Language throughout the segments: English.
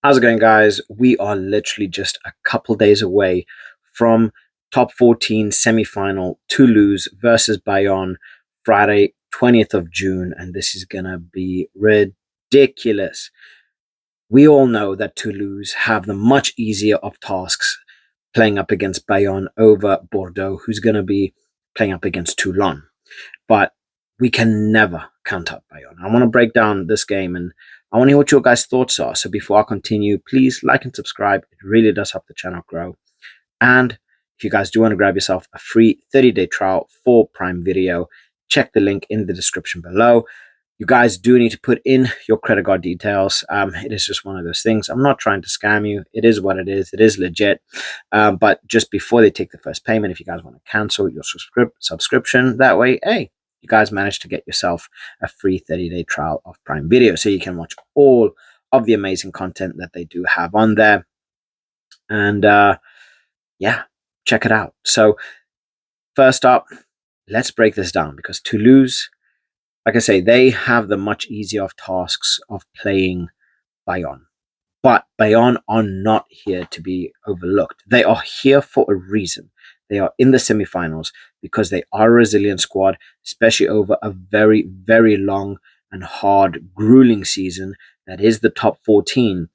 How's it going, guys? We are literally just a couple days away from top 14 semi-final Toulouse versus Bayonne, Friday, 20th of June, and this is gonna be ridiculous. We all know that Toulouse have the much easier of tasks playing up against Bayonne over Bordeaux, who's gonna be playing up against Toulon. But we can never count out Bayonne. I want to break down this game and I want to hear what your guys' thoughts are. So before I continue, please like and subscribe. It really does help the channel grow. And if you guys do want to grab yourself a free 30-day trial for Prime Video, check the link in the description below. You guys do need to put in your credit card details. It is just one of those things. I'm not trying to scam you. It is what it is. It is legit. But just before they take the first payment, if you guys want to cancel your subscription, that way, hey, you guys managed to get yourself a free 30-day trial of Prime Video so you can watch all of the amazing content that they do have on there. And yeah, check it out. So first up, let's break this down because Toulouse, like I say, they have the much easier of tasks of playing Bayonne. But Bayonne are not here to be overlooked. They are here for a reason. They are in the semifinals because they are a resilient squad, especially over a very, very long and hard, grueling season that is the top 14.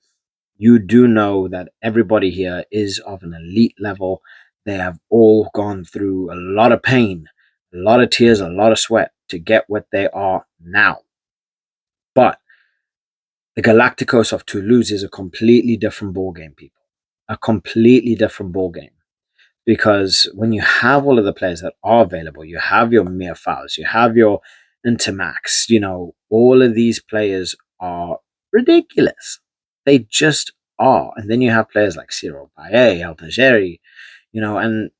You do know that everybody here is of an elite level. They have all gone through a lot of pain, a lot of tears, a lot of sweat to get what they are now. But the Galacticos of Toulouse is a completely different ballgame, people. A completely different ballgame. Because when you have all of the players that are available, you have your Mirfals, you have your Ntamax, all of these players are ridiculous. They just are. And then you have players like Cyril Baillet, Altageri, and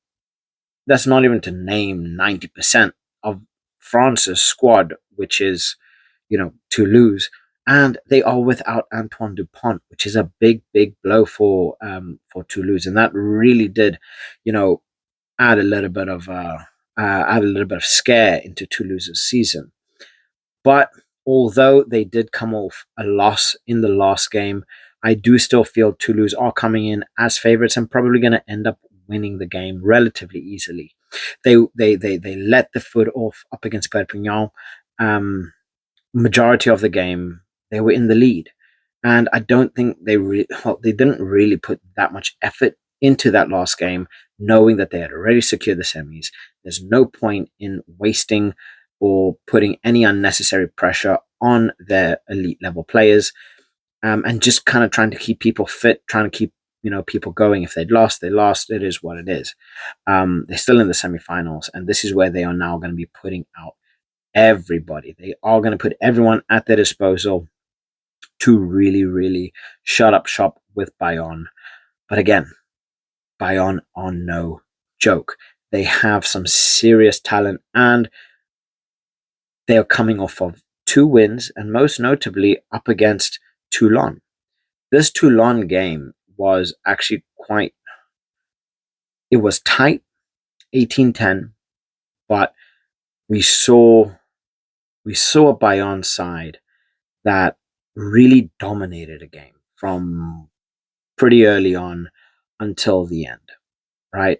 that's not even to name 90% of France's squad, which is, Toulouse. And they are without Antoine Dupont, which is a big, big blow for Toulouse, and that really did, add a little bit of scare into Toulouse's season. But although they did come off a loss in the last game, I do still feel Toulouse are coming in as favorites and probably going to end up winning the game relatively easily. They let the foot off up against Perpignan. Majority of the game they were in the lead, and I don't think they didn't really put that much effort into that last game, knowing that they had already secured the semis. There's no point in wasting or putting any unnecessary pressure on their elite level players, and just kind of trying to keep people fit, trying to keep people going. If they'd lost, they lost. It is what it is. They're still in the semifinals, and this is where they are now going to be putting out everybody. They are going to put everyone at their disposal to really, really shut up shop with Bayonne. But again, Bayonne are no joke. They have some serious talent, and they are coming off of 2 wins, and most notably up against Toulon. This Toulon game was actually it was tight, 18-10, but we saw a Bayonne side that really dominated a game from pretty early on until the end, right?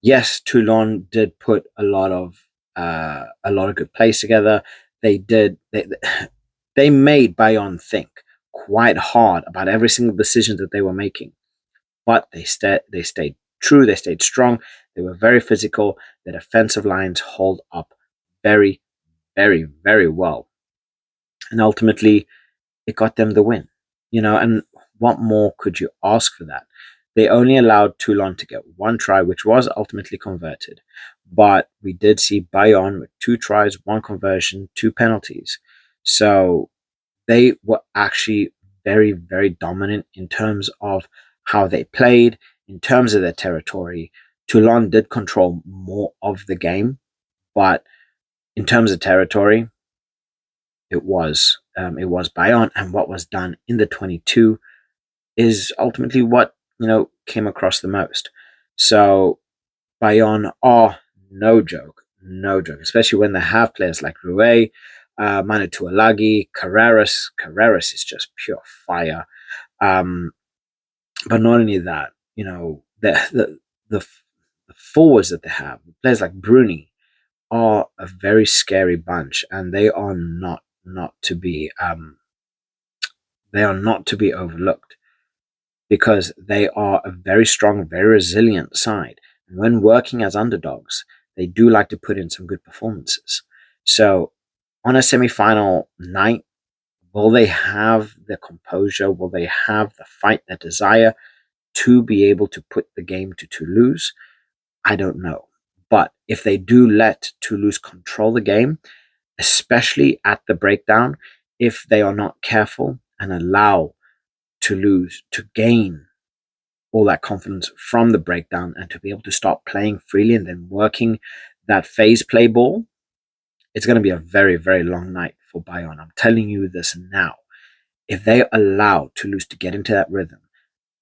Yes, Toulon did put a lot of good plays together. They made Bayonne think quite hard about every single decision that they were making, but they stayed true. They stayed strong. They were very physical. The defensive lines hold up very, very, very well, and ultimately it got them the win. And what more could you ask for that? They only allowed Toulon to get 1 try, which was ultimately converted. But we did see Bayonne with 2 tries, 1 conversion, 2 penalties. So they were actually very, very dominant in terms of how they played, in terms of their territory. Toulon did control more of the game, but in terms of territory, it was Bayonne, and what was done in the 22 is ultimately what came across the most. So Bayonne are no joke, especially when they have players like Rouet, Manu Tuilagi, Carreras. Carreras is just pure fire. But not only that, the forwards that they have, players like Bruni, are a very scary bunch, and they are not to be overlooked, because they are a very strong, very resilient side. And when working as underdogs, they do like to put in some good performances. So on a semi-final night, will they have the composure? Will they have the fight, the desire to be able to put the game to Toulouse? I don't know. But if they do let Toulouse control the game, especially at the breakdown, if they are not careful and allow Toulouse to gain all that confidence from the breakdown and to be able to start playing freely and then working that phase play ball, it's going to be a very, very long night for Bayonne. I'm telling you this now. If they allow Toulouse to get into that rhythm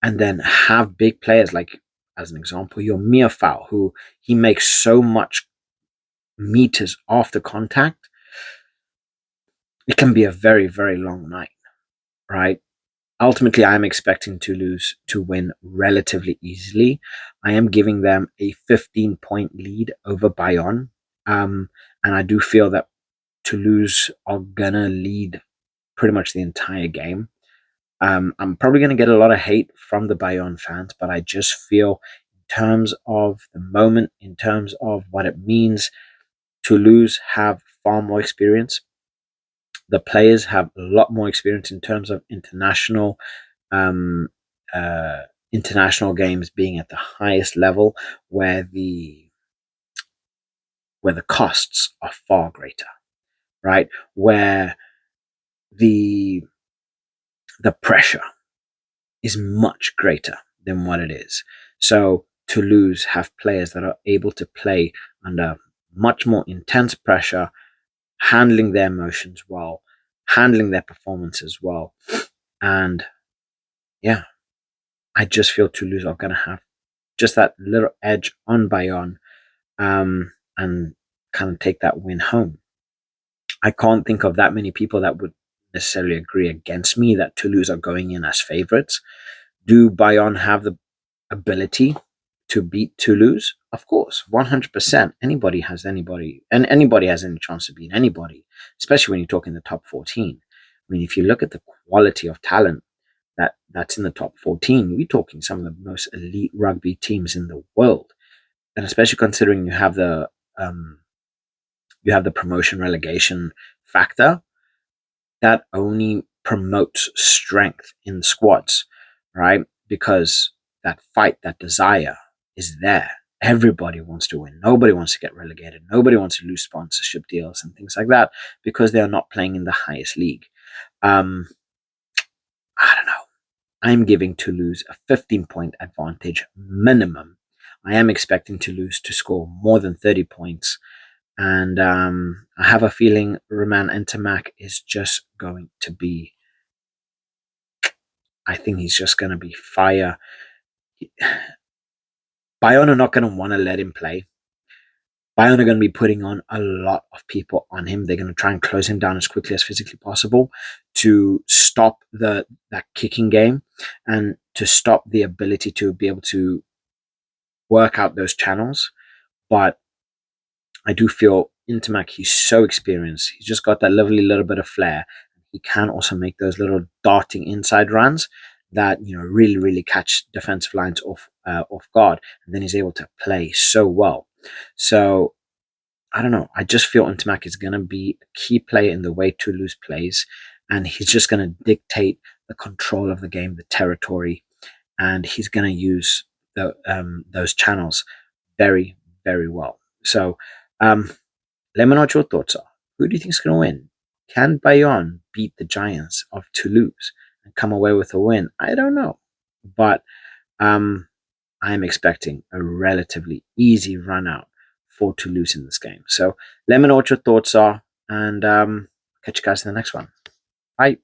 and then have big players like, as an example, your Miafao, who he makes so much meters after contact, it can be a very, very long night, right? Ultimately, I am expecting Toulouse to win relatively easily. I am giving them a 15-point lead over Bayonne. And I do feel that Toulouse are going to lead pretty much the entire game. I'm probably going to get a lot of hate from the Bayonne fans, but I just feel, in terms of the moment, in terms of what it means, Toulouse have far more experience. The players have a lot more experience in terms of um, uh, international games being at the highest level, where the costs are far greater, right? Where the the pressure is much greater than what it is. So Toulouse have players that are able to play under much more intense pressure, handling their emotions well, handling their performances well. And yeah, I just feel Toulouse are going to have just that little edge on Bayonne, and kind of take that win home. I can't think of that many people that would necessarily agree against me that Toulouse are going in as favourites. Do Bayonne have the ability to beat Toulouse? Of course, 100%. Anybody has any chance to beat anybody, especially when you talk in the top 14. I mean, if you look at the quality of talent that's in the top 14, we're talking some of the most elite rugby teams in the world. And especially considering um, you have the promotion relegation factor, that only promotes strength in squads, right? Because that fight, that desire is there. Everybody wants to win. Nobody wants to get relegated. Nobody wants to lose sponsorship deals and things like that because they are not playing in the highest league. Um, I don't know. I'm giving Toulouse a 15-point advantage minimum. I am expecting Toulouse to score more than 30 points. And I have a feeling Romain Ntamack is just going to be, I think he's just going to be fire. Bayonne are not going to want to let him play. Bayonne are going to be putting on a lot of people on him. They're going to try and close him down as quickly as physically possible to stop that kicking game and to stop the ability to be able to work out those channels. But I do feel Ntamack, he's so experienced. He's just got that lovely little bit of flair. He can also make those little darting inside runs that really, really catch defensive lines off guard, and then he's able to play so well. So I don't know. I just feel Ntamack is going to be a key player in the way Toulouse plays, and he's just going to dictate the control of the game, the territory, and he's going to use those channels very, very well. So let me know what your thoughts are. Who do you think is going to win? Can Bayonne beat the Giants of Toulouse and come away with a win? I don't know. But I'm expecting a relatively easy run out for Toulouse in this game. So let me know what your thoughts are, and catch you guys in the next one. Bye.